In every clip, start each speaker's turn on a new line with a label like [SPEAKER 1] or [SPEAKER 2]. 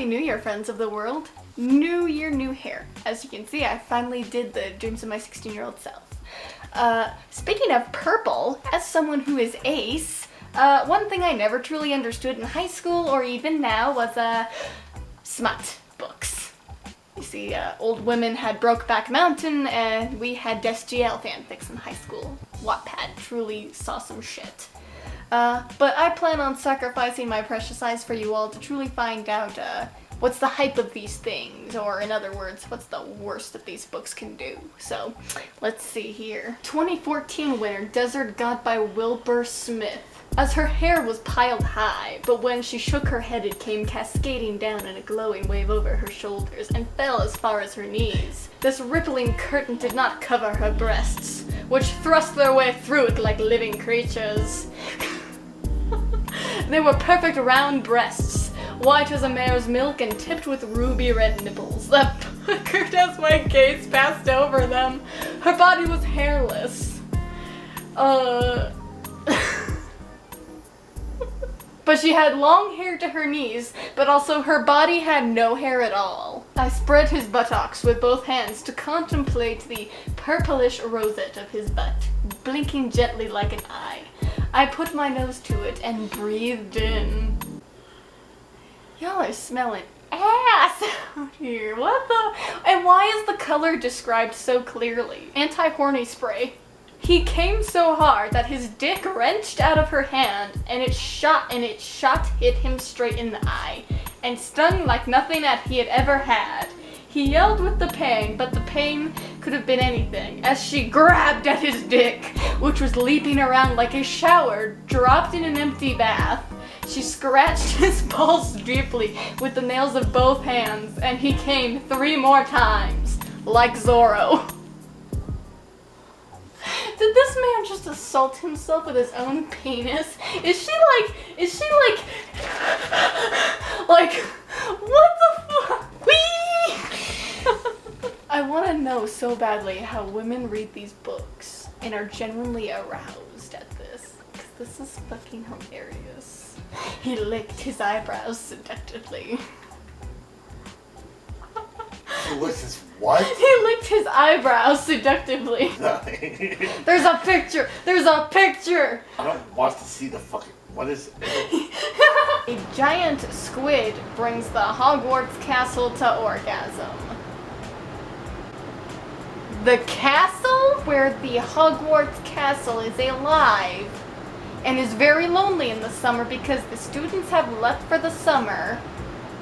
[SPEAKER 1] Happy New Year, friends of the world. New year, new hair. As you can see, I finally did the dreams of my 16-year-old self. Speaking of purple, as someone who is ace, one thing I never truly understood in high school or even now was, smut books. You see, old women had Brokeback Mountain and we had DSGL fanfics in high school. Wattpad truly saw some shit. But I plan on sacrificing my precious eyes for you all to truly find out, what's the hype of these things, or in other words, what's the worst that these books can do. So, let's see here. 2014 winner, Desert God by Wilbur Smith. As her hair was piled high, but when she shook her head it came cascading down in a glowing wave over her shoulders and fell as far as her knees. This rippling curtain did not cover her breasts, which thrust their way through it like living creatures. They were perfect round breasts, white as a mare's milk and tipped with ruby red nipples that puckered as my gaze passed over them. Her body was hairless. But she had long hair to her knees, but also her body had no hair at all. I spread his buttocks with both hands to contemplate the purplish rosette of his butt, blinking gently like an eye. I put my nose to it and breathed in. Y'all are smelling ass out here. What the? And why is the color described so clearly? Anti-horny spray. He came so hard that his dick wrenched out of her hand and it shot hit him straight in the eye and stung like nothing that he had ever had. He yelled with the pain, but the pain could have been anything, as she grabbed at his dick, which was leaping around like a shower dropped in an empty bath. She scratched his balls deeply with the nails of both hands, and he came 3 more times, like Zorro. Did this man just assault himself with his own penis? Is she like, what the fuck? Whee! I want to know so badly how women read these books and are genuinely aroused at this, because this is fucking hilarious. He licked his eyebrows seductively.
[SPEAKER 2] He licked his what?
[SPEAKER 1] He licked his eyebrows seductively. There's a picture! There's a picture!
[SPEAKER 2] I don't want to see the fucking... What is it?
[SPEAKER 1] A giant squid brings the Hogwarts castle to orgasm. The castle where the Hogwarts castle is alive and is very lonely in the summer because the students have left for the summer.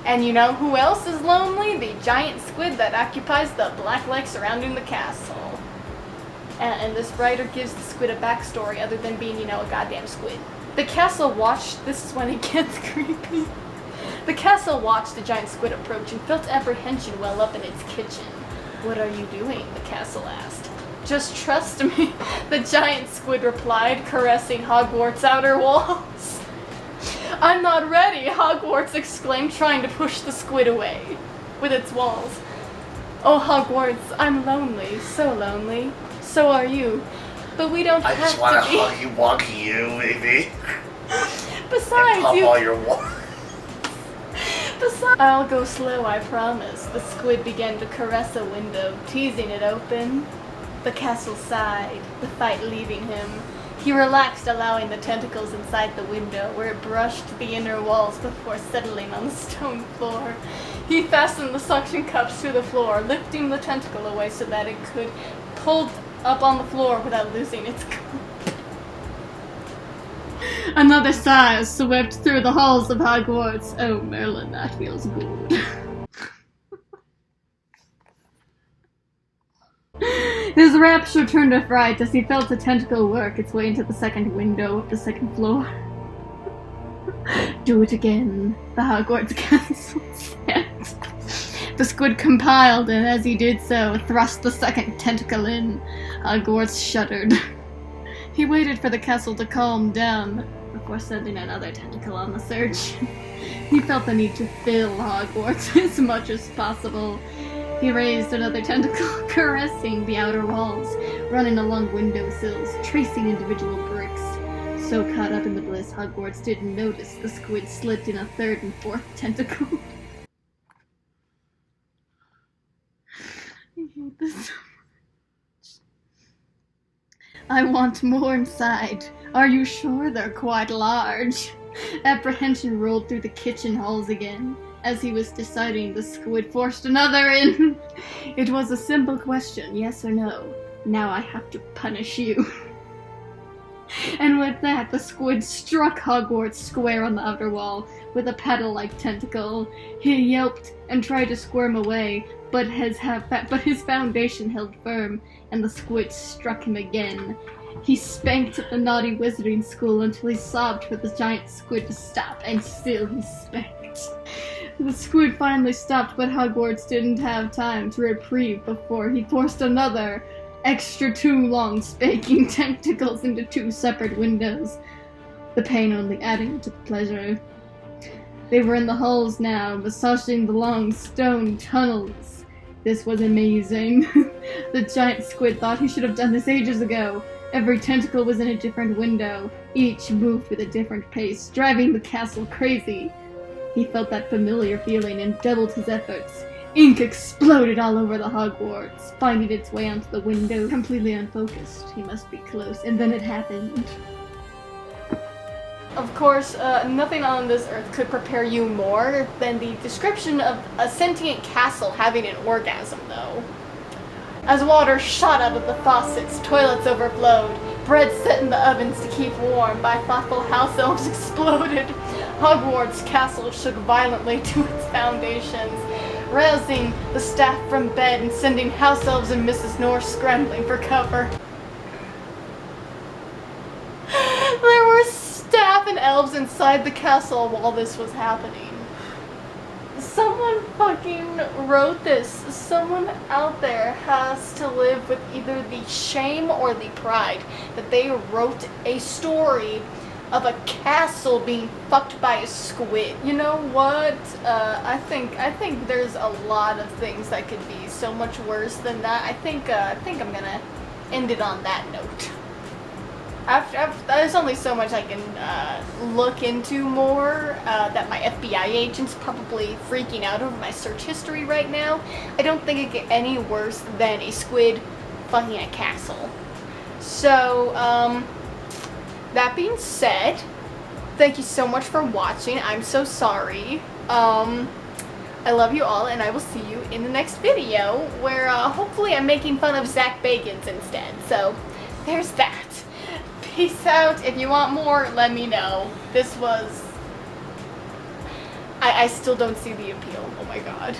[SPEAKER 1] And you know who else is lonely? The giant squid that occupies the black lake surrounding the castle. And this writer gives the squid a backstory other than being, you know, a goddamn squid. The castle watched, this is when it gets creepy. The castle watched the giant squid approach and felt apprehension well up in its kitchen. "What are you doing?" the castle asked. "Just trust me," the giant squid replied, caressing Hogwarts' outer walls. "I'm not ready," Hogwarts exclaimed, trying to push the squid away with its walls. "Oh, Hogwarts, I'm lonely, so lonely. So are you. But we don't have to be."
[SPEAKER 2] I just want to huggy-wuggy you, baby.
[SPEAKER 1] Besides,
[SPEAKER 2] and pop
[SPEAKER 1] you...
[SPEAKER 2] all your walls.
[SPEAKER 1] Besides, I'll go slow, I promise. The squid began to caress a window, teasing it open. The castle sighed, the fight leaving him. He relaxed, allowing the tentacles inside the window, where it brushed the inner walls before settling on the stone floor. He fastened the suction cups to the floor, lifting the tentacle away so that it could pull up on the floor without losing its grip. Another sigh swept through the halls of Hogwarts. Oh, Merlin, that feels good. His rapture turned to fright as he felt the tentacle work its way into the second window of the second floor. "Do it again," the Hogwarts castle said. The squid compiled, and as he did so, thrust the second tentacle in. Hogwarts shuddered. He waited for the castle to calm down before sending another tentacle on the search. He felt the need to fill Hogwarts as much as possible. He raised another tentacle, caressing the outer walls, running along windowsills, tracing individual bricks. So caught up in the bliss, Hogwarts didn't notice the squid slipped in a third and fourth tentacle. this. I want more inside. Are you sure they're quite large? Apprehension rolled through the kitchen halls again. As he was deciding, the squid forced another in. It was a simple question, yes or no. Now I have to punish you. And with that, the squid struck Hogwarts square on the outer wall with a paddle-like tentacle. He yelped and tried to squirm away, but his foundation held firm, and the squid struck him again. He spanked at the naughty wizarding school until he sobbed for the giant squid to stop, and still he spanked. The squid finally stopped, but Hogwarts didn't have time to reprieve before he forced another, extra too long spanking tentacles into two separate windows, the pain only adding to the pleasure. They were in the halls now, massaging the long stone tunnels. This was amazing. The giant squid thought he should have done this ages ago. Every tentacle was in a different window. Each moved with a different pace, driving the castle crazy. He felt that familiar feeling and doubled his efforts. Ink exploded all over the Hogwarts, finding its way onto the window, completely unfocused. He must be close, and then it happened. Of course, nothing on this earth could prepare you more than the description of a sentient castle having an orgasm, though. As water shot out of the faucets, toilets overflowed, bread set in the ovens to keep warm by thoughtful house elves exploded. Hogwarts castle shook violently to its foundations, rousing the staff from bed and sending house elves and Mrs. Norris scrambling for cover. There were staff and elves inside the castle while this was happening. Someone fucking wrote this. Someone out there has to live with either the shame or the pride that they wrote a story of a castle being fucked by a squid. You know what? I think there's a lot of things that could be so much worse than that. I think I'm gonna end it on that note. After there's only so much I can look into more that my FBI agent's probably freaking out over my search history right now. I don't think it get any worse than a squid fucking a castle. So, that being said, thank you so much for watching. I'm so sorry. I love you all, and I will see you in the next video where hopefully I'm making fun of Zach Bagans instead. So, there's that. Peace out. If you want more, let me know. This was... I still don't see the appeal. Oh my god.